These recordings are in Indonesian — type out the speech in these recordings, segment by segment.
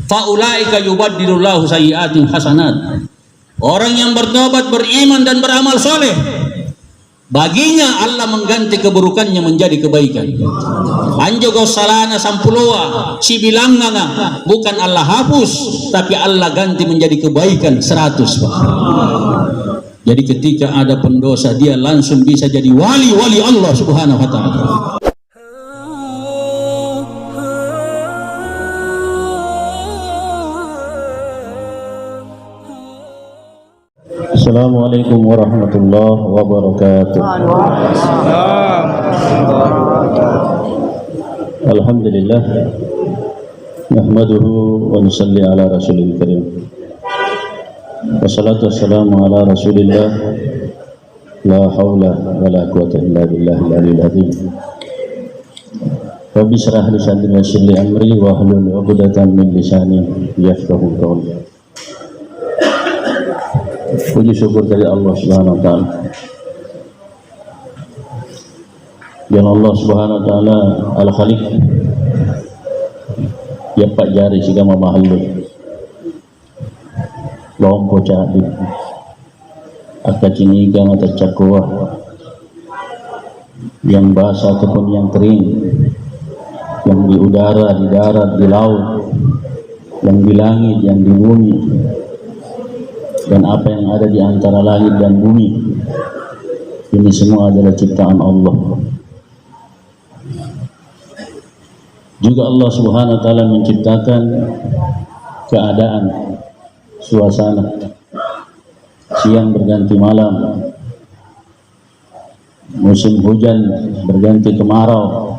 Faulaika yubaddilullahu sayyi'atihim hasanat. Orang yang bertobat, beriman dan beramal soleh, baginya Allah mengganti keburukannya menjadi kebaikan. Anjogo salana sampuloa si bilangana, bukan Allah hapus, tapi Allah ganti menjadi kebaikan 100, Pak. Jadi ketika ada pendosa, dia langsung bisa jadi wali-wali Allah Subhanahu wa ta'ala. Assalamualaikum warahmatullahi wabarakatuh. Alhamdulillah, nahmaduhu wa nusalli ala rasulil karim. Wassalatu wassalamu ala rasulillah, la hawla wa la quwwata illa billahil aliyyil azim. Rabbi shrah li sadri wa yassir li amri wa hlul 'uqdatam min lisani yafqahu qawli. Puji syukur dari Allah Subhanahu wa ta'ala. Yang Allah Subhanahu wa ta'ala al-Khaliq, ya pak jari sigama mahallu lompo cadi akka cinigang atau cakuah yang basah ataupun yang kering, yang di udara, di darat, di laut, yang di langit, yang di bumi, dan apa yang ada di antara langit dan bumi. Ini semua adalah ciptaan Allah. Juga Allah Subhanahu wa ta'ala menciptakan keadaan, suasana, siang berganti malam, musim hujan berganti kemarau,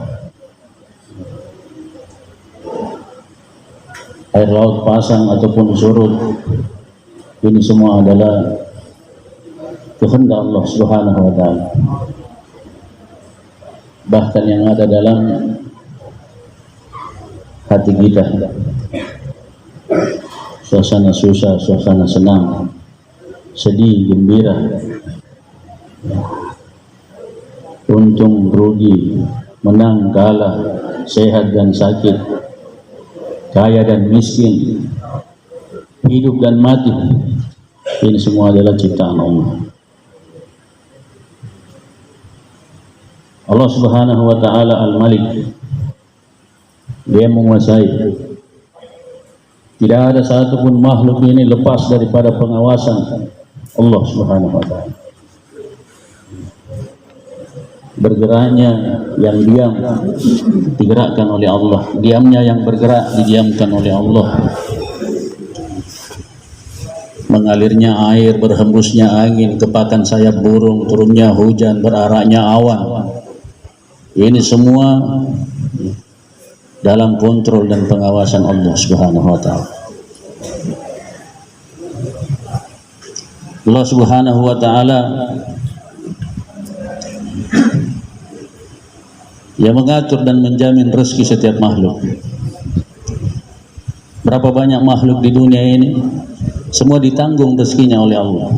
air laut pasang ataupun surut. Ini semua adalah kehendak Allah Subhanahu wa ta'ala. Bahkan yang ada dalam hati kita, suasana susah, suasana senang, sedih, gembira, untung, rugi, menang, kalah, sehat dan sakit, kaya dan miskin, hidup dan mati, ini semua adalah ciptaan Allah. Allah Subhanahu wa ta'ala al-Malik, dia menguasai. Tidak ada satupun makhluk ini lepas daripada pengawasan Allah Subhanahu wa ta'ala. Bergeraknya yang diam digerakkan oleh Allah, diamnya yang bergerak didiamkan oleh Allah. Mengalirnya air, berhembusnya angin, kepakan sayap burung, turunnya hujan, beraraknya awan, ini semua dalam kontrol dan pengawasan Allah Subhanahu wa ta'ala. Allah Subhanahu wa ta'ala yang mengatur dan menjamin rezeki setiap makhluk. Berapa banyak makhluk di dunia ini, semua ditanggung rezekinya oleh Allah.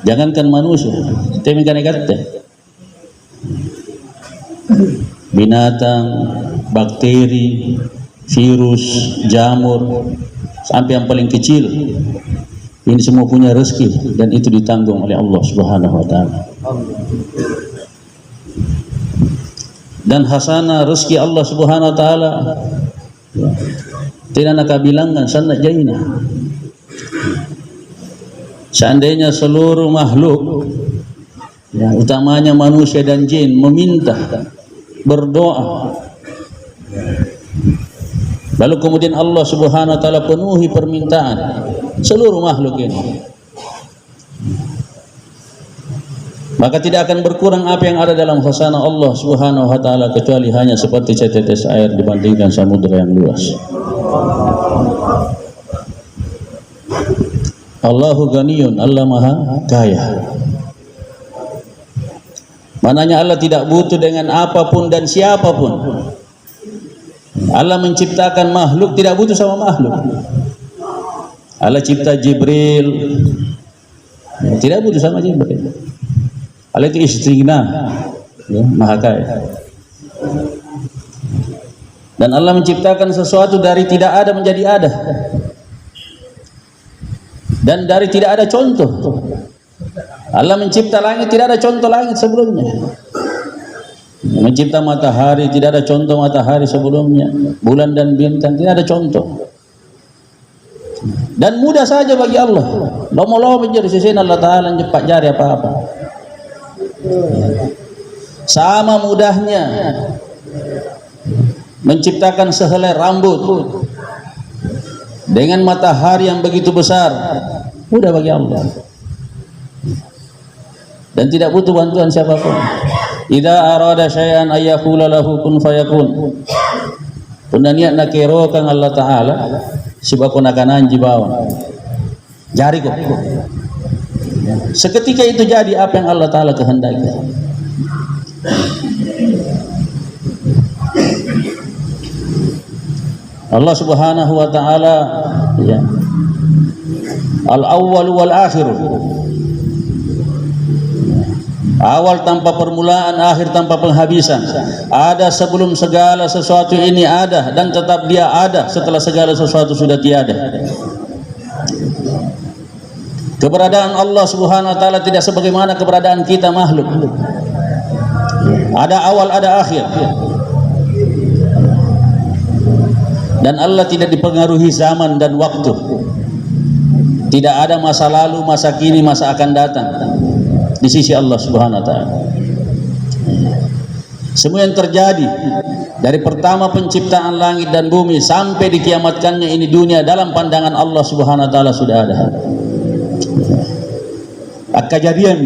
Jangankan manusia, binatang, bakteri, virus, jamur, sampai yang paling kecil, ini semua punya rezeki dan itu ditanggung oleh Allah Subhanahu wa ta'ala. Dan hasanah rezeki Allah Subhanahu wa ta'ala tidak nak bilangkan sanad jaina. Seandainya seluruh makhluk, ya, utamanya manusia dan jin, meminta, berdoa, lalu kemudian Allah Subhanahu wa ta'ala penuhi permintaan seluruh makhluk ini, maka tidak akan berkurang apa yang ada dalam khazanah Allah Subhanahu wa ta'ala, kecuali hanya seperti setetes air dibandingkan samudera yang luas. Allahu ghaniyun, Allah maha kaya. Mananya Allah tidak butuh dengan apapun dan siapapun. Allah menciptakan makhluk, tidak butuh sama makhluk. Allah cipta Jibril, tidak butuh sama Jibril. Allah itu istighna, ya, maha kaya. Dan Allah menciptakan sesuatu dari tidak ada menjadi ada. Dan dari tidak ada contoh. Allah mencipta langit, tidak ada contoh langit sebelumnya. Mencipta matahari, tidak ada contoh matahari sebelumnya. Bulan dan bintang, tidak ada contoh. Dan mudah saja bagi Allah. Lomo-lomo menjadi sisi Allah Ta'ala cepat jari apa-apa. Sama mudahnya menciptakan sehelai rambut dengan matahari yang begitu besar, mudah bagi Allah. Dan tidak butuh bantuan siapapun. Idza arada syai'an ayyaqula lahu kun fayakun. Punda niat nak kerokan Allah Ta'ala sebab kunakan anji bawa jari kok. Seketika itu jadi apa yang Allah Ta'ala kehendaki. Allah Subhanahu wa Ta'ala, ya, al-awwal wal akhir, awal tanpa permulaan, akhir tanpa penghabisan. Ada sebelum segala sesuatu ini ada, dan tetap dia ada setelah segala sesuatu sudah tiada. Keberadaan Allah Subhanahu wa Ta'ala tidak sebagaimana keberadaan kita makhluk. Ada awal, ada akhir. Dan Allah tidak dipengaruhi zaman dan waktu. Tidak ada masa lalu, masa kini, masa akan datang di sisi Allah Subhanahu wa Ta'ala. Semua yang terjadi dari pertama penciptaan langit dan bumi sampai dikiamatkannya ini dunia, dalam pandangan Allah Subhanahu wa Ta'ala sudah ada. Kejadian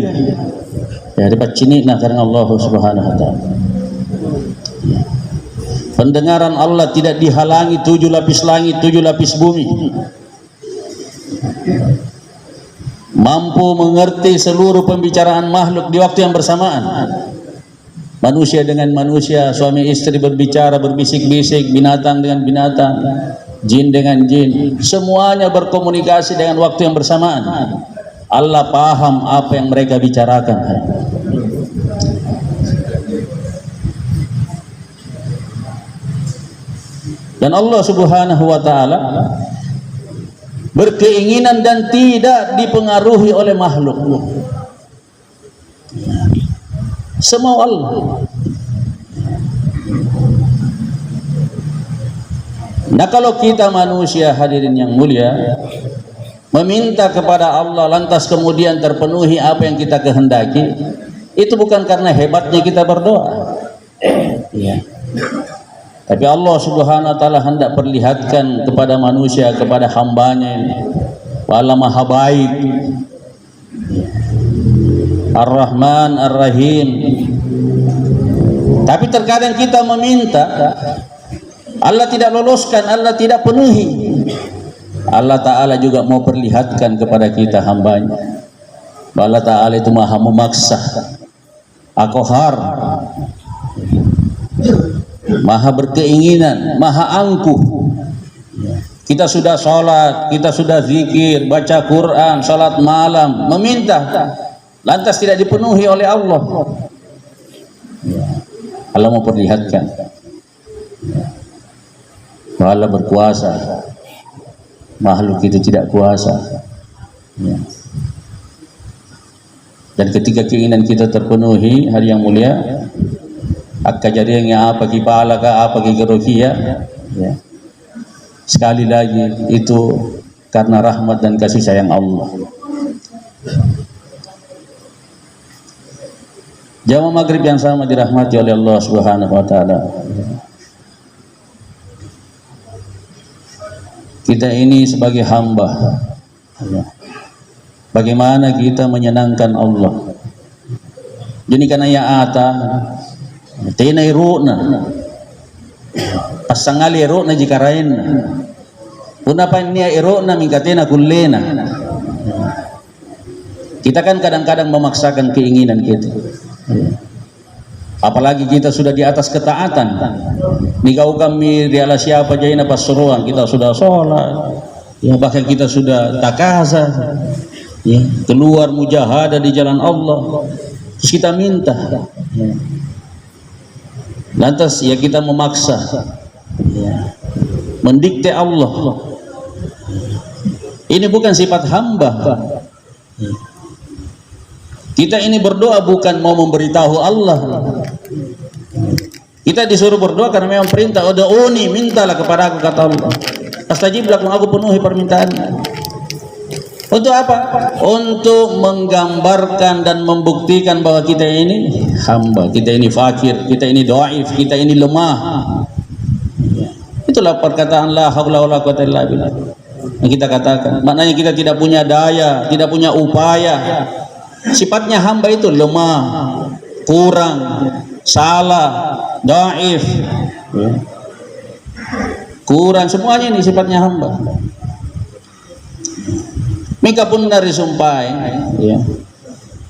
ya dapat cini nah karena Allah Subhanahu wa Ta'ala. Pendengaran Allah tidak dihalangi 7 lapis langit, 7 lapis bumi. Mampu mengerti seluruh pembicaraan makhluk di waktu yang bersamaan. Manusia dengan manusia, suami istri berbicara, berbisik-bisik, binatang dengan binatang, jin dengan jin, semuanya berkomunikasi dengan waktu yang bersamaan. Allah paham apa yang mereka bicarakan. Dan Allah Subhanahu wa Ta'ala berkeinginan dan tidak dipengaruhi oleh makhluk. Semau Allah. Nah, kalau kita manusia hadirin yang mulia meminta kepada Allah lantas kemudian terpenuhi apa yang kita kehendaki, itu bukan karena hebatnya kita berdoa. Ya. Tapi Allah Subhanahu wa Ta'ala hendak perlihatkan kepada manusia, kepada hambanya ini, Allah Maha Baik, Ar-Rahman Ar-Rahim. Tapi terkadang kita meminta, Allah tidak loloskan, Allah tidak penuhi. Allah Ta'ala juga mau perlihatkan kepada kita hambanya, Allah Ta'ala itu Maha memaksa, Aqhar, Maha berkeinginan, Maha angkuh. Kita sudah sholat, kita sudah zikir, baca Quran, sholat malam, meminta, lantas tidak dipenuhi oleh Allah. Allah mau perlihatkan bahwa Allah berkuasa, makhluk itu tidak kuasa. Dan ketika keinginan kita terpenuhi, hari yang mulia, kejadiannya apa kipala ka apa kigerokia, ya. Sekali lagi itu karena rahmat dan kasih sayang Allah. Jamaah maghrib yang sama dirahmati oleh Allah Subhanahu wa Ta'ala. Kita ini sebagai hamba, bagaimana kita menyenangkan Allah. Jadi karena ya ata tena iruna pasangali iruna jikarain puna pa niya iruna mingkatena kullena. Kita kan kadang-kadang memaksakan keinginan kita, apalagi kita sudah di atas ketaatan. Nikau kami riala siapa jaina pasuruan, kita sudah sholat, ya, bahkan kita sudah takaza, ya, keluar mujahadah di jalan Allah, terus kita minta, ya. Lantas ya kita memaksa, Mendikte Allah. Ini bukan sifat hamba. Kita ini berdoa bukan mau memberitahu Allah. Kita disuruh berdoa karena memang perintah. Ud'uni, mintalah kepada aku, kata Allah. Astajib lakum, aku penuhi permintaannya. Untuk apa? Untuk menggambarkan dan membuktikan bahwa kita ini hamba, kita ini fakir, kita ini dhaif, kita ini lemah. Itulah perkataan la haula wala quwwata illa billah yang kita katakan. Maknanya kita tidak punya daya, tidak punya upaya. Sifatnya hamba itu lemah, kurang, salah, dhaif, kurang, semuanya ini sifatnya hamba. Mika pun dari sumpai,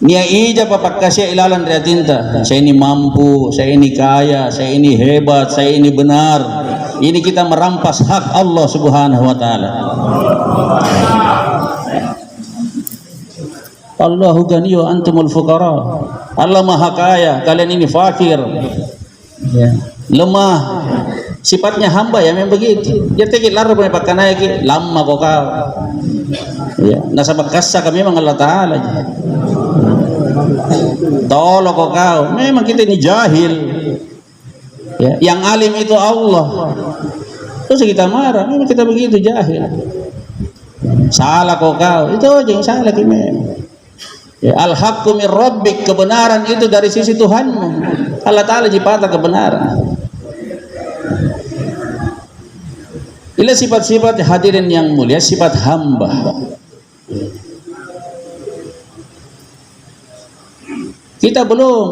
nia ija papak kasih ilalan dia tinta. Saya ini mampu, saya ini kaya, saya ini hebat, saya ini benar. Ini kita merampas hak Allah Subhanahu wa taala. Allahu ghani wa antumul fuqara. Allah maha kaya, kalian ini fakir. Lemah. Sifatnya hamba ya memang begitu. Dia tegit laru punya pakanaya ki lama kok kau. Ya, nasabak kasa kami memang Allah Taala. Tolong kok kau. Memang kita ini jahil. Ya, yang alim itu Allah. Terus kita marah, memang kita begitu jahil. Salah kok kau. Itu aja yang salah kita memang. Ya, al-haqqu min rabbik, kebenaran itu dari sisi Tuhanmu. Allah Taala cipta kebenaran. Inilah sifat-sifat hadirin yang mulia, sifat hamba. Kita belum.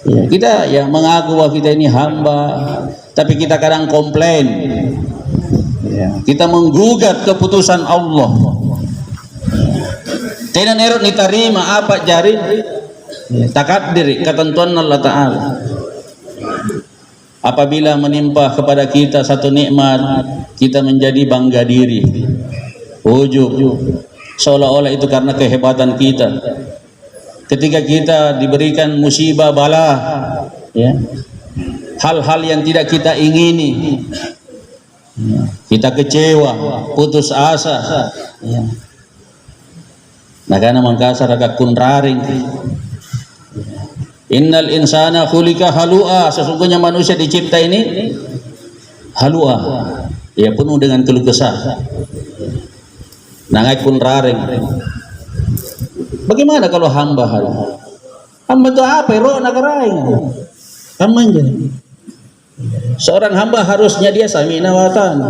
Ya, kita yang mengaku bahwa kita ini hamba, tapi kita kadang komplain. Ya, kita menggugat keputusan Allah. Tidak nerot diterima apa jari takdir ketentuan Allah Taala. Apabila menimpa kepada kita satu nikmat, kita menjadi bangga diri, ujub, seolah-olah itu karena kehebatan kita. Ketika kita diberikan musibah bala, ya, hal-hal yang tidak kita ingini, kita kecewa, putus asa, ya. Nah karena mangkasar agak kunraring. Innal insana khulika halua, sesungguhnya manusia dicipta ini halua, ya penuh dengan keluh kesah. Nangai pun raring. Bagaimana kalau hamba hari? Hamba itu apa? Roh nagaraing. Hamba aja. Seorang hamba harusnya dia sami'na wa ata'na.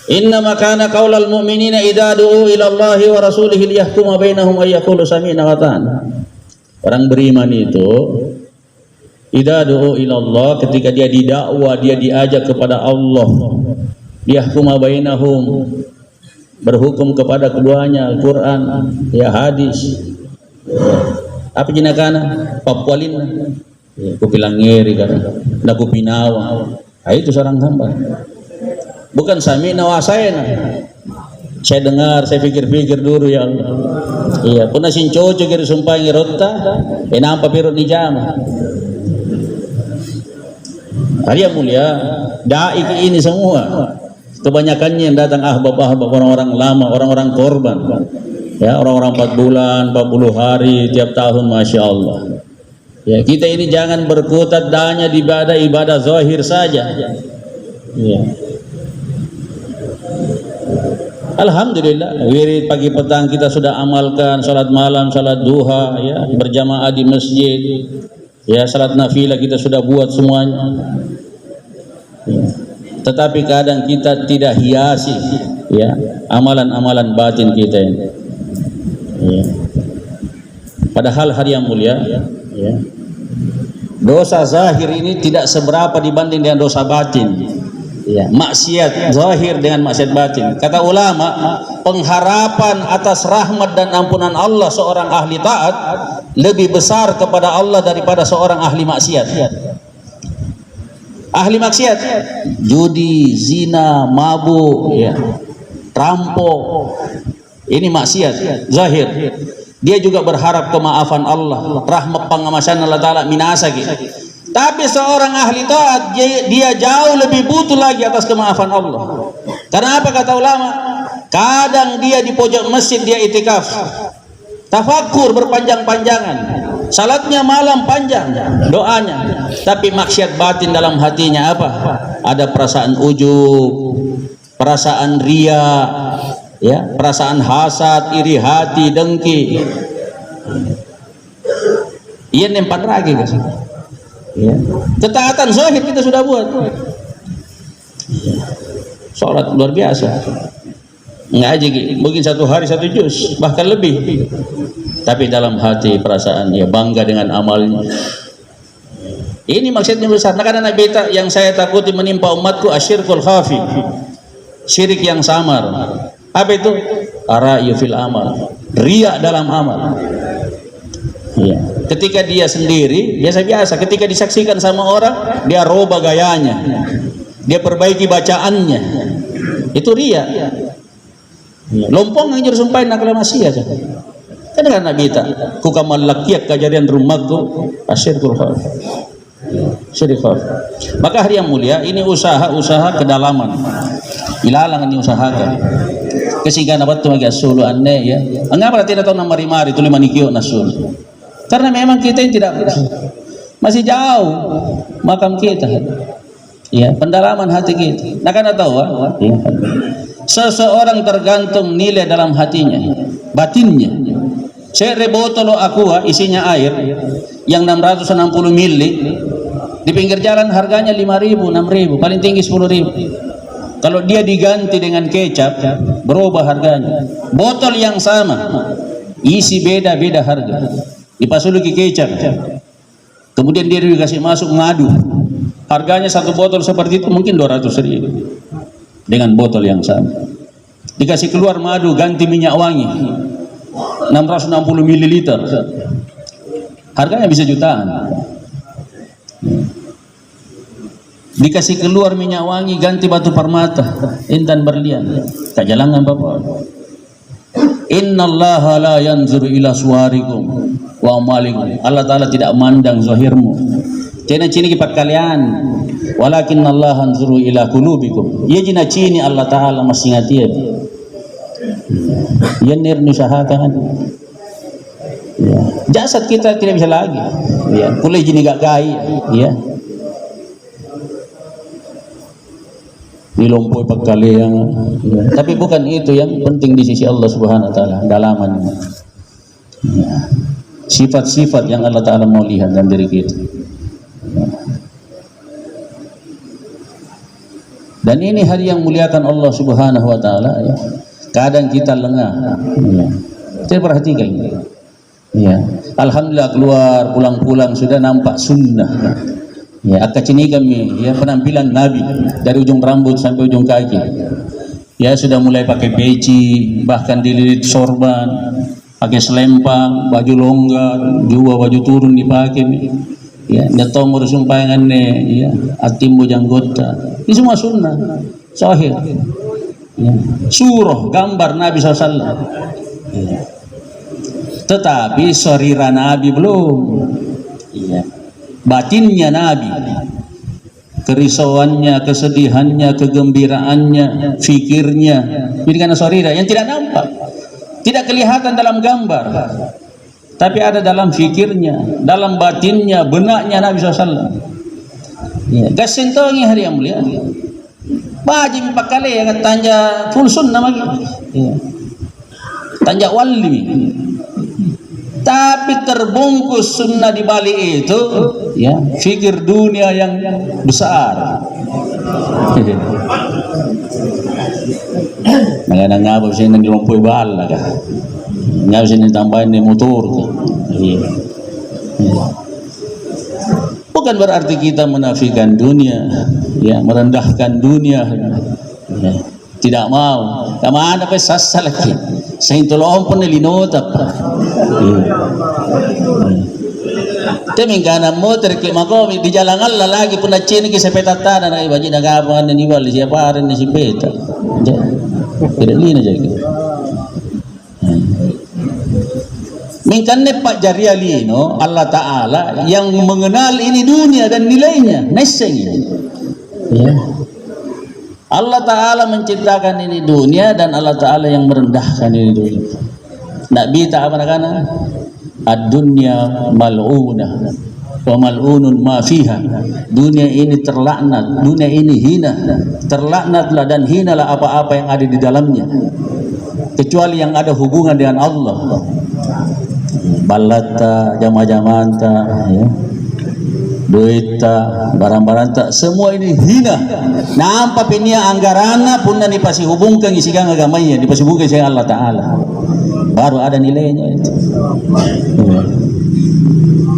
Inna makana qaulal mu'minina idza du'u ila Allahi wa rasulihi liyahkuma bainahum ay yaqulu sami'na wa ata'na. Orang beriman itu idza du'u ila Allah, ketika dia didakwa, dia diajak kepada Allah, liyahkuma bainahum, berhukum kepada keduanya, Al-Quran, ya hadis. Apa jinakana? Papualin, ya, kupilangeri kan, na kupinawa. Nah, itu seorang hamba. Bukan sami'na wa asayna. Saya dengar, saya pikir-pikir dulu ya Allah. Iya, puna sincoco kira sumpah ngirotta, nampak pirot ni jama. Hari yang mulia, dai ini semua. Kebanyakannya yang datang ahbab-ahbab orang-orang lama, orang-orang korban. Ya, orang-orang 4 bulan, 40 hari tiap tahun, masya Allah. Ya, kita ini jangan berkutat hanya di ibadah zahir saja. Ya. Alhamdulillah, wirid pagi petang kita sudah amalkan, salat malam, salat duha, ya, berjamaah di masjid, ya, salat nafilah kita sudah buat semuanya. Ya. Tetapi kadang kita tidak hiasi, ya, amalan-amalan batin kita ini. Ya. Padahal hari yang mulia, ya, dosa zahir ini tidak seberapa dibanding dengan dosa batin. Ya, maksiat zahir dengan maksiat batin. Kata ulama, pengharapan atas rahmat dan ampunan Allah seorang ahli taat lebih besar kepada Allah daripada seorang ahli maksiat. Ahli maksiat, judi, zina, mabuk, ya, rampok, ini maksiat zahir. Dia juga berharap kemaafan Allah, rahmat pengamasan Allah Ta'ala minasa gitu. Tapi seorang ahli taat dia jauh lebih butuh lagi atas kemaafan Allah. Karena apa kata ulama? Kadang dia di pojok masjid dia itikaf, tafakur berpanjang-panjangan, salatnya malam panjang, doanya, tapi maksiat batin dalam hatinya apa? Ada perasaan ujub, perasaan ria, ya, perasaan hasad, iri hati, dengki. Iya nempat lagi guys. Ya. Ketaatan zahir kita sudah buat. Sholat luar biasa. Ngaji mungkin satu hari 1 juz, bahkan lebih. Tapi dalam hati perasaan ya bangga dengan amalnya. Ini maksudnya besar. Nah, karena Nabi yang saya takuti menimpa umatku asyirkul khafi. Syirik yang samar. Apa itu? Ara'yu fil amal. Riya dalam amal. Ya. Ketika dia sendiri biasa-biasa, ketika disaksikan sama orang dia roba gayanya, dia perbaiki bacaannya, itu ria. Lompong yang sumpahin aklamasi aja. Kan Nabi ta, ku kamal lakiak kejadian rumahku asyirkul khaf. Syirik khaf. Maka hari yang mulia ini usaha kedalaman. Ilalang ini usahakan. Kesigan apa tu magi asulu anne ya. Angapa tidak tahu nama mari tu 5 nikio nasul. Karena memang kita yang tidak masih jauh makam kita, ya, pendalaman hati kita. Nah, karena tahu, ya, seseorang tergantung nilai dalam hatinya, batinnya. Saya botol aqua isinya air yang 660 mili di pinggir jalan harganya 5.000, 6.000, paling tinggi 10.000. Kalau dia diganti dengan kecap, berubah harganya. Botol yang sama, isi beda-beda harga. Dipasuki kecap, kemudian dia dikasih masuk madu, harganya satu botol seperti itu mungkin 200.000 dengan botol yang sama. Dikasih keluar madu ganti minyak wangi 660 ml, harganya bisa jutaan. Dikasih keluar minyak wangi ganti batu permata intan berlian, kajalangan bapak. Innallaha la yanzuru ila suwarikum wa amalikum. Allah Ta'ala tidak mandang zahirmu. Cina cini kipat kalian. Walakin Allah yanzuru ila qulubikum. Ia jina cini Allah Ta'ala masih ngatia. Ia nirni usahakan. Ya. Jasad kita tidak bisa lagi. Ya. Kulai jini gak gai. Ya. Dilompoi pekali yang, ya. Tapi bukan itu yang penting di sisi Allah Subhanahu wa taala, dalaman. Ya. Sifat-sifat yang Allah Ta'ala mau lihat dalam diri kita. Ya. Dan ini hari yang muliakan Allah Subhanahu wa taala, ya. Kadang kita lengah. Ya. Saya perhatikan. Ya. Alhamdulillah keluar pulang-pulang sudah nampak sunnah. Ya, akacini kami, ya, penampilan Nabi dari ujung rambut sampai ujung kaki. Ya, sudah mulai pakai peci, bahkan dililit sorban, pakai selempang, baju longgar, juga baju turun dipakai. Ya, ngetong urus sumpayangannya, ya, atimbo janggota. Ini semua sunnah, sahih. Ya. Surah gambar Nabi SAW. Ya. Tetapi sarira Nabi belum. Ya. Batinnya Nabi, kerisauannya, kesedihannya, kegembiraannya, fikirnya, ini karena sarira yang tidak nampak, tidak kelihatan dalam gambar, tapi ada dalam fikirnya, dalam batinnya, benaknya Nabi SAW. Ya, gasintongi hari yang mulia, baju pakale yang tanja full sunnah lagi, ya. Tanja wali. Tapi terbungkus sunnah di balik itu, ya, fikir dunia yang besar. Nggak ngapa sih nang dilompoi bala kah? Nggak sih tambahin di motor kah? Iya. Bukan berarti kita menafikan dunia, ya, merendahkan dunia. Ya. Tidak mau. Kemana pe sasa lagi? Saya tolong pun linotap. Teming kana motor ke makomi di jalan Allah lagi pun cini ke sepetatan na ibaji nagapan ni wal siapa rin ni sepeta. Tidak lina jadi. Mingkanne Pak Jarialino, Allah Ta'ala yang mengenal ini dunia dan nilainya. Neseng ini. Ya. Allah Ta'ala menciptakan ini dunia dan Allah Ta'ala yang merendahkan ini dunia. Nabi Ta'ala kana ad-dunya mal'unah wa mal'unun ma fiha. Dunia ini terlaknat, dunia ini hina. Terlaknatlah dan hinalah apa-apa yang ada di dalamnya, kecuali yang ada hubungan dengan Allah. Balata, jama-jamanta, ya, duita, barang-barang tak, semua ini hina. Nampak pinia anggarana pun dan dipasi hubungkan isikan agamanya, dipasi hubungkan dengan Allah Ta'ala, baru ada nilainya itu. Ya.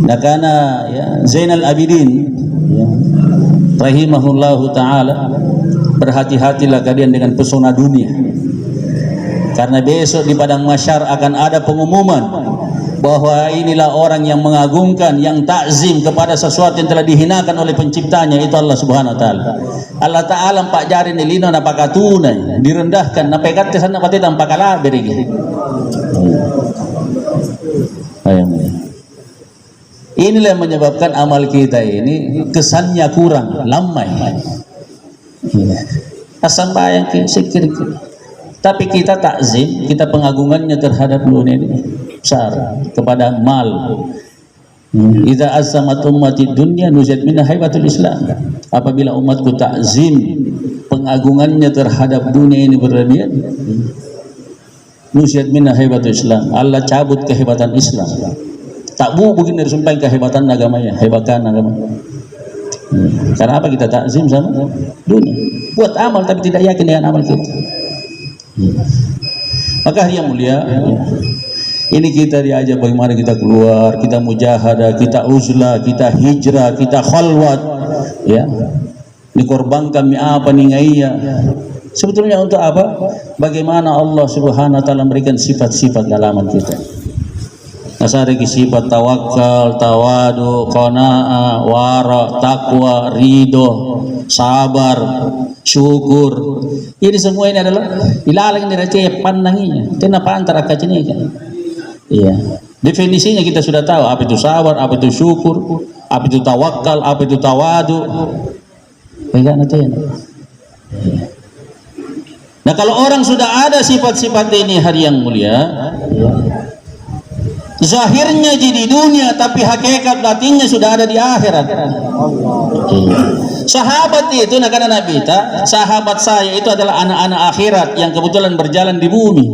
Nah, karena ya, Zainal Abidin, ya, rahimahullahu Ta'ala, berhati-hatilah kalian dengan pesona dunia, karena besok di padang mahsyar akan ada pengumuman bahwa inilah orang yang mengagungkan, yang takzim kepada sesuatu yang telah dihinakan oleh penciptanya, itu Allah Subhanahu wa taala. Allah Ta'ala empat jari nilino na pakatunay, direndahkan na pekat sana pati tanpa kalah berigi. Inilah yang menyebabkan amal kita ini kesannya kurang, lamai. Asambayang sikir kita. Tapi kita takzim, kita pengagungannya terhadap dunia ini besar, kepada mal. Idza azzamat ummati dunya nuzat minha haibatul Islam. Apabila umatku takzim, pengagungannya terhadap dunia ini berlebihan, nuzat minha haibatul Islam. Allah cabut kehebatan Islam. Tak begini sumpah kehebatan agamanya, hebatan agama. Karena apa kita takzim sama dunia? Buat amal tapi tidak yakin dengan amal kita. Maka yang mulia, ini kita diajak bagaimana kita keluar, kita mujahadah, kita uzlah, kita hijrah, kita khalwat, ya, dikorbankan apa ningaiya. Sebetulnya untuk apa? Bagaimana Allah Subhanahu wa taala memberikan sifat-sifat dalaman kita. Nasariki sifat tawakal, tawadu, qanaah, wara, takwa, ridho, sabar, syukur. Ini semua ini adalah ilalang nirace pandanginya. Kenapa antara kacini kan? Iya. Definisinya kita sudah tahu, apa itu sabar, apa itu syukur, apa itu tawakal, apa itu tawadu. Pegang itu ya. Nah, kalau orang sudah ada sifat-sifat ini hari yang mulia, ya, zahirnya jadi dunia tapi hakikat batinnya sudah ada di akhirat. Sahabat itu, nah karena Nabi ta, sahabat saya itu adalah anak-anak akhirat yang kebetulan berjalan di bumi.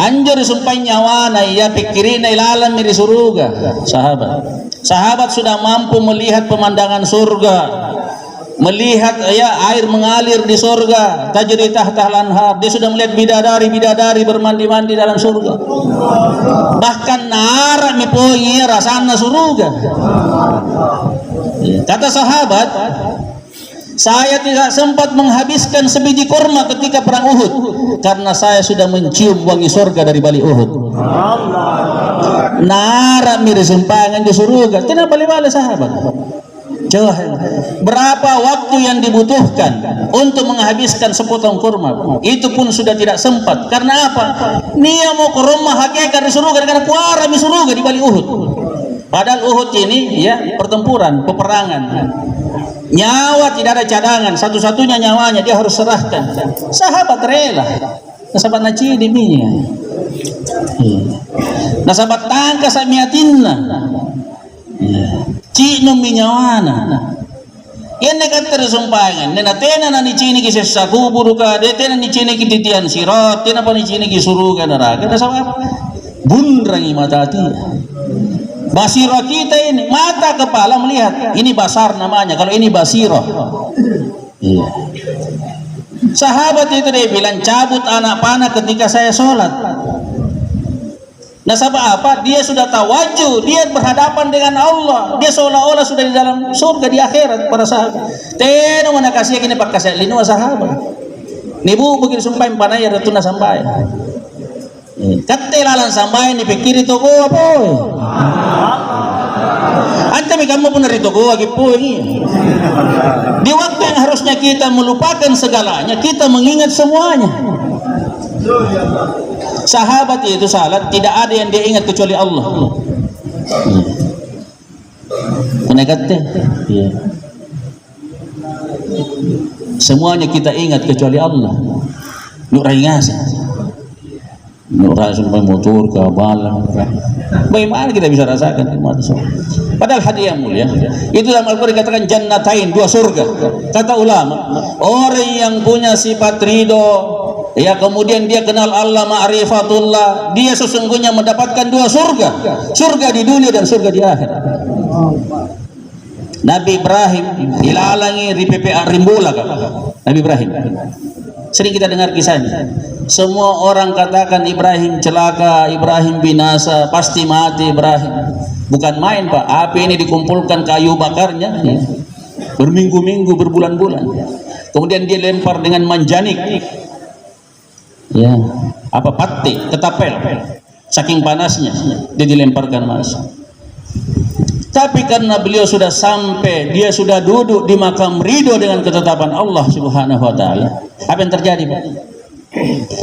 Anjur sumpah nyawana ya pikirin ilalam di surga. Sahabat sudah mampu melihat pemandangan surga, melihat ya air mengalir di surga, tajri tahta lanhar. Dia sudah melihat bidadari bermandi-mandi dalam surga. Bahkan nara mipoingi rasana surga. Kata sahabat, saya tidak sempat menghabiskan sebiji kurma ketika perang Uhud karena saya sudah mencium wangi surga dari balik Uhud. Nara mirip sumpangan di surga. Tidak balik-balik sahabat. Coba, berapa waktu yang dibutuhkan untuk menghabiskan sepotong kurma? Itu pun sudah tidak sempat. Karena apa? Nia mau ke rumah hakikat di surga karena kuara di surga di balik Uhud. Padahal Uhud ini ya pertempuran, peperangan. Nyawa tidak ada cadangan, satu-satunya nyawanya dia harus serahkan. Sahabat rela. Sahabat naci diminya. Nah sahabat tangka samiatinna. Cino minyawana. Yan nekat tersumpangan. Nena tena na ni cini ki sesaku buruka, de tena ni cini ki titian sirat, tena pa ni cini ki suruga neraka. Nah sahabat bunrangi mata hati. Basirah kita ini, mata kepala melihat. Ini basar namanya, kalau ini basirah. Iya. Sahabat itu dia bilang, cabut anak panah ketika saya sholat. Nah sahabat apa? Dia sudah tawajuh, dia berhadapan dengan Allah. Dia seolah-olah sudah di dalam surga di akhirat para sahabat. Teno mana kasih kini pak kasih linu sahabat. Nibu begini sumpah panai ada tuna sampai. Katelalan sampai ni pikir itu ko apa? Ante kamu pun dari toko lagi poin. Di waktu yang harusnya kita melupakan segalanya, kita mengingat semuanya. Sahabat itu salat tidak ada yang dia ingat kecuali Allah. Menekat deh. Iya. Semuanya kita ingat kecuali Allah. Nuk ringasa. Nuk rasa motor ke balang. Bagaimana kita bisa rasakan nikmat itu? Padahal hadiah mulia. Itu dalam Al-Quran dikatakan jannatain, 2 surga. Kata ulama, orang yang punya sifat ridho, ya kemudian dia kenal Allah, ma'rifatullah, dia sesungguhnya mendapatkan 2 surga. Surga di dunia dan surga di akhirat. Nabi Ibrahim ilalangi RPPA Rimbola kan? Nabi Ibrahim sering kita dengar kisahnya. Semua orang katakan Ibrahim celaka, Ibrahim binasa, pasti mati Ibrahim. Bukan main Pak, api ini dikumpulkan kayu bakarnya berminggu-minggu, berbulan-bulan. Kemudian dia lempar dengan manjanik, ya apa pati, ketapel, saking panasnya dia dilemparkan masuk. Tapi karena beliau sudah sampai, dia sudah duduk di makam ridho dengan ketetapan Allah Subhanahu wa taala. Apa yang terjadi, Pak?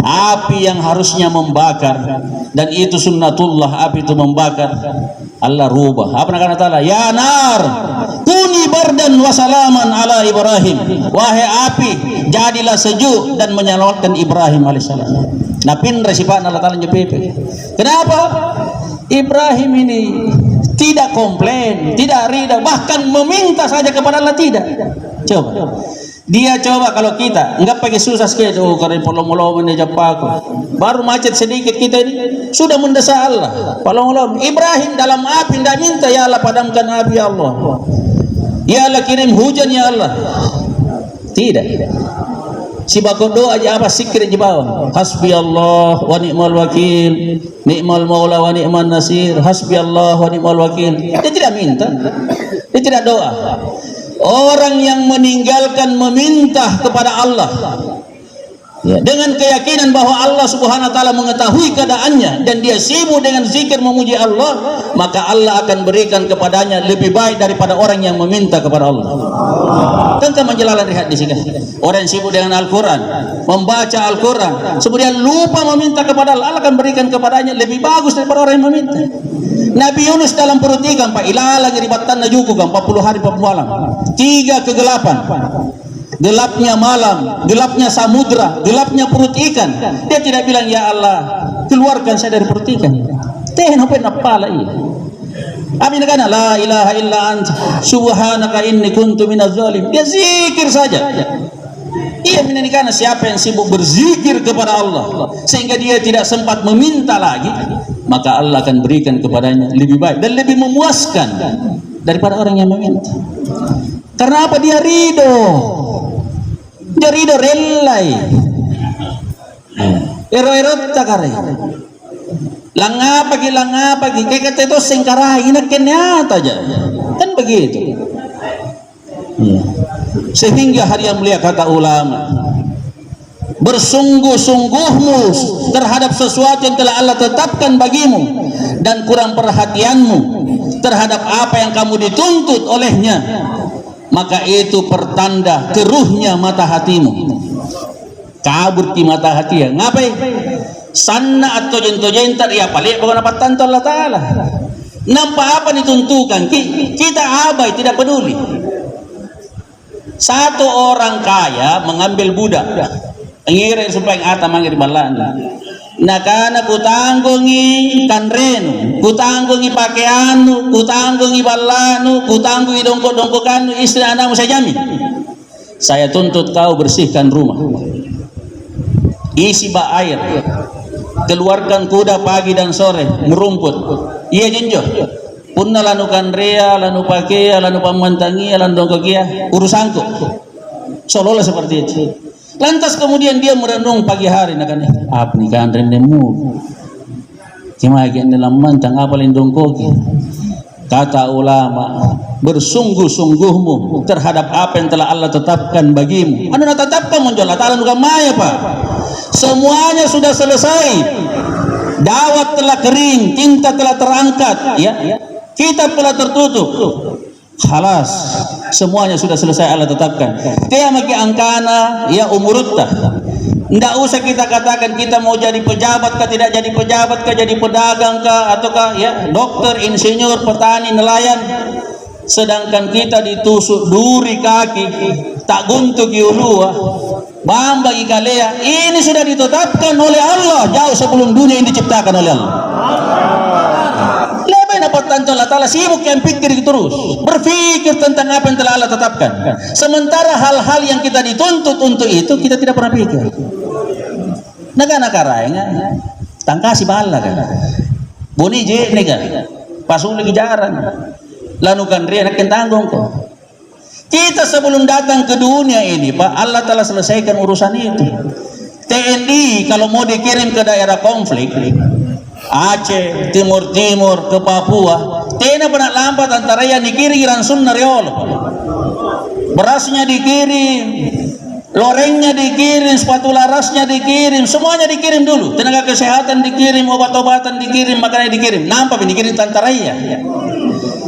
Api yang harusnya membakar, dan itu sunnatullah, api itu membakar, Allah rubah. Apa kata Allah? Ya nar, kuni bardan wa salaman ala Ibrahim. Wahai api, jadilah sejuk dan menyelamatkan Ibrahim alaihissalam. Nah, pindah sifat Allah taala nyepepe. Kenapa? Ibrahim ini tidak komplain, tidak rida, bahkan meminta saja kepada Allah tidak. Coba. Dia coba kalau kita enggak pakai susah sekali, oh karena polong-polong menejapaku. Baru macet sedikit kita ini sudah mendesak Allah. Polong-polong Ibrahim dalam api tidak minta ya Allah padamkan api ya Allah. Ya Allah kirim hujan ya Allah. Tidak. Si bako doa aja apa sikir di bawah. Hasbi Allah wa ni'mal wakil, ni'mal maula wa ni'man nasir. Hasbi Allah wa ni'mal wakil. Dia tidak minta. Dia tidak doa. Orang yang meninggalkan meminta kepada Allah, ya, dengan keyakinan bahwa Allah Subhanahu wa taala mengetahui keadaannya dan dia sibuk dengan zikir memuji Allah, maka Allah akan berikan kepadanya lebih baik daripada orang yang meminta kepada Allah. Tentang menjelaskan lihat di sini. Orang yang sibuk dengan Al-Quran, membaca Al-Quran, kemudian lupa meminta kepada Allah, Allah akan berikan kepadanya lebih bagus daripada orang yang meminta. Nabi Yunus dalam perut ikan, Pak, ilalang ribatan najuku kan 40 hari 40 malam. 3 kegelapan. Gelapnya malam, gelapnya samudra, gelapnya perut ikan. Dia tidak bilang ya Allah, keluarkan saya dari perut ikan. Teh apa napala ini? Amin kan la ilaha illa anta subhanaka inni kuntu minaz zalim. Dia zikir saja. Ia menikahkan siapa yang sibuk berzikir kepada Allah sehingga dia tidak sempat meminta lagi, maka Allah akan berikan kepadanya lebih baik dan lebih memuaskan daripada orang yang meminta. Karena apa? Dia ridho. Dia ridho relai. Ero-ero takare. Langapa ki kayak kata itu singkarai nak kenyata aja. Kan begitu. Ya. Sehingga hari yang mulia kata ulama, bersungguh-sungguhmu terhadap sesuatu yang telah Allah tetapkan bagimu dan kurang perhatianmu terhadap apa yang kamu dituntut olehnya, maka itu pertanda keruhnya mata hatimu. Kabur di mata hati ya. Ngapain? Sanna atau jento-jentar ya paling bukan apa tanto Allah Ta'ala. Nampak apa dituntukan? Kita abai, tidak peduli. Satu orang kaya mengambil budak, ngiring supaya ata mangir balan. Nah karena kutanggungi kanrenu, kutanggungi pakaianu, kutanggungi balanu, kutanggungi dongkok-dongkokanu, istri anakmu saya jamin. Saya tuntut kau bersihkan rumah, isi bak air, keluarkan kuda pagi dan sore merumput. Iya jinjo. Punna lanu kanrea, lanu pakea, lanu pamantangia, lanu dongkokia, urusanku. Seolah-olah seperti itu. Lantas kemudian dia merenung pagi hari, nak apa nih kanren demu? Cuma yang dalam mantang apa lindongkoki? Kata ulama, bersungguh-sungguhmu terhadap apa yang telah Allah tetapkan bagimu. Anu tetapkan muncul Allah Ta'ala bukan maya Pak. Semuanya sudah selesai. Dawat telah kering, tinta telah terangkat, ya. Kitab telah tertutup. Khalas, semuanya sudah selesai Allah tetapkan. Dia maki angkana ya umurutta. Nggak usah kita katakan kita mau jadi pejabat kah, tidak jadi pejabat kah, jadi pedagang kah, ataukah ya dokter, insinyur, petani, nelayan. Sedangkan kita ditusuk duri kaki, tak guntuk yulua, bamba ikalea. Ini sudah ditetapkan oleh Allah jauh sebelum dunia ini diciptakan oleh Allah. Lebih dapat tentang Allah Ta'ala sibuk yang pikir terus, berpikir tentang apa yang telah Allah tetapkan. Sementara hal-hal yang kita dituntut untuk itu kita tidak pernah pikir. Naga-naga tangkasi bala kan, boni je nega, pasung lagi jaran. Lalu kan dia nak tanggung kok. Kita sebelum datang ke dunia ini, Pak, Allah telah selesaikan urusan itu. TNI kalau mau dikirim ke daerah konflik, Aceh, Timur Timur, ke Papua, TNI pernah lambat antara yang dikirim langsung nariol. Berasnya dikirim, lorengnya dikirim, sepatu larasnya dikirim, semuanya dikirim dulu. Tenaga kesehatan dikirim, obat-obatan dikirim, makanan dikirim. Nampak ini dikirim tentara ya.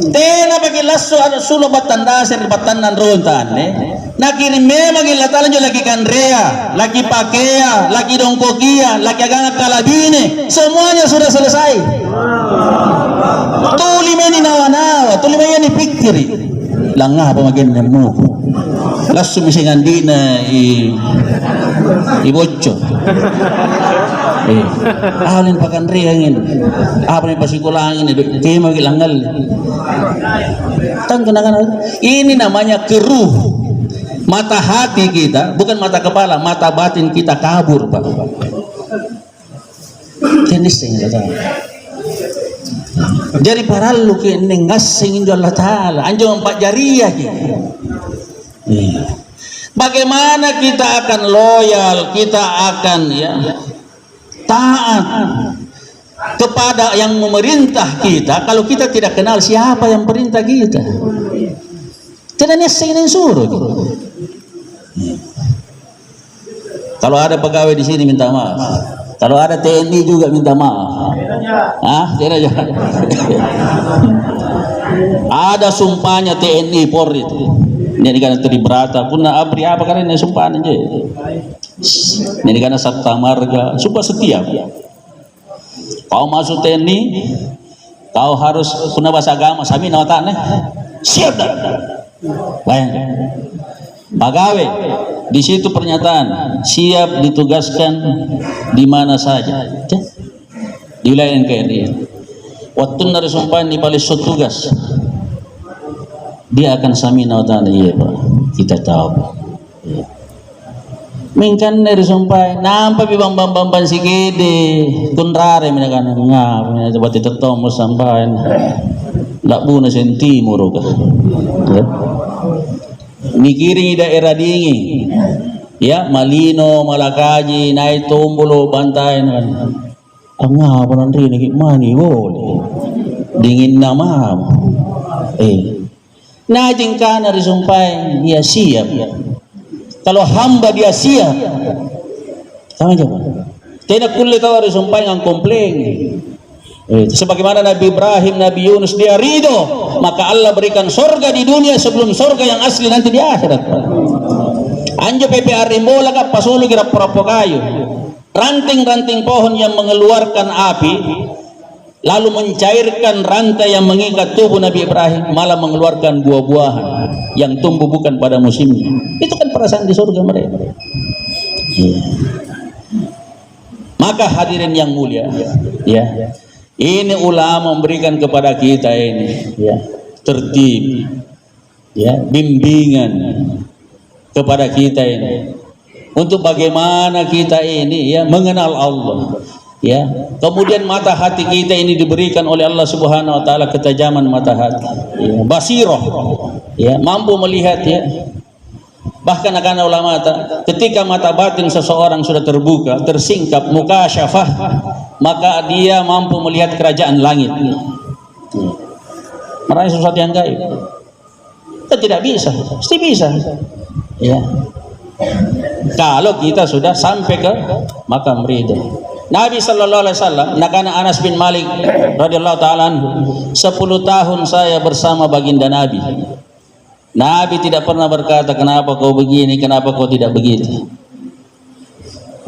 Tena bagi lasso ada sulo batan dasar batan nan rontan nakirim memang ila talanjo lagi kandrea, lagi pakea, lagi dongkokia, lagi agak kalabine, semuanya sudah selesai. Tuli meni nawa-nawa, tuli meni pikiri. Langah apa makin nemu. Lasso misingan dina i bocco. Alin pakan riangin, apa nih pasikulangin itu, kema gilangal. Tan kenangan ini namanya keruh. Mata hati kita, bukan mata kepala, mata batin kita kabur, Pak. Kenising Allah. Jadi paralu kene ngasing injo Allah Ta'ala, anjo empat jariah gitu. Bagaimana kita akan loyal, kita akan ya taat kepada yang memerintah kita kalau kita tidak kenal siapa yang perintah kita. Tidak neseng suruh gitu. Kalau ada pegawai di sini minta maaf. Kalau ada TNI juga minta maaf. Tidak jangan. Ada sumpahnya TNI Polri itu. Ini karena Tribrata pun abri apa karena ini sumpahan aja. Ini karena Sabta Marga, sumpah setia. Kau masuk TNI, kau harus punya bahasa agama, sami nawatane. Siap dah. Bayangkan. Pegawai, di situ pernyataan siap ditugaskan di mana saja. Di wilayah NKRI. Waktu nari sumpahan di balik tugas. Dia akan sami nawatane, iya Pak, kita tahu. Mingkan dari sumpah nampak bambang si kede kunrare minakan ngap mina coba tetong sampai ndak buna senti muruka mikirin daerah dingin ya Malino Malakaji naik Tombolo Bantai kan ngapa nanti nih mani boleh dingin nama najing kana disumpah dia siap ya. Kalau hamba dia siap, sama aja. Tidak kulit tahu harus sampai ngang komplain. Sebagaimana Nabi Ibrahim, Nabi Yunus dia ridho, maka Allah berikan surga di dunia sebelum surga yang asli nanti di akhirat. Anjo PPR Rimbola kap pasulu kira propo kayu, ranting-ranting pohon yang mengeluarkan api, lalu mencairkan rantai yang mengikat tubuh Nabi Ibrahim, malah mengeluarkan buah-buahan yang tumbuh bukan pada musimnya. Itu kan perasaan di surga mereka. Maka hadirin yang mulia, ya, ini ulama memberikan kepada kita ini, ya, tertib, ya, bimbingan kepada kita ini untuk bagaimana kita ini ya mengenal Allah. Ya, kemudian mata hati kita ini diberikan oleh Allah Subhanahu wa taala ketajaman mata hati, ya, basirah, ya, mampu melihat ya. Bahkan akan ulama ketika mata batin seseorang sudah terbuka, tersingkap mukasyafah, maka dia mampu melihat kerajaan langit. Meraih sesuatu yang gaib. Kita tidak bisa, pasti bisa. Ya. Kalau kita sudah sampai ke makam ridha. Nabi sallallahu alaihi wasallam, nakana Anas bin Malik radhiyallahu taala anhu, 10 tahun saya bersama baginda Nabi. Nabi tidak pernah berkata, kenapa kau begini, kenapa kau tidak begitu.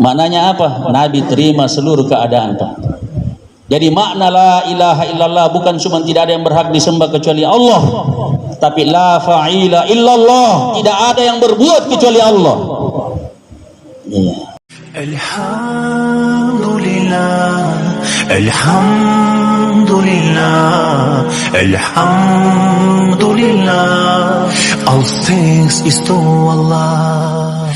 Maknanya apa? Nabi terima seluruh keadaan, Pak. Jadi makna la ilaha illallah bukan cuma tidak ada yang berhak disembah kecuali Allah, tapi la fa'ila illallah, tidak ada yang berbuat kecuali Allah. Iya. Alhamdulillah, Alhamdulillah, Alhamdulillah. All thanks is to Allah.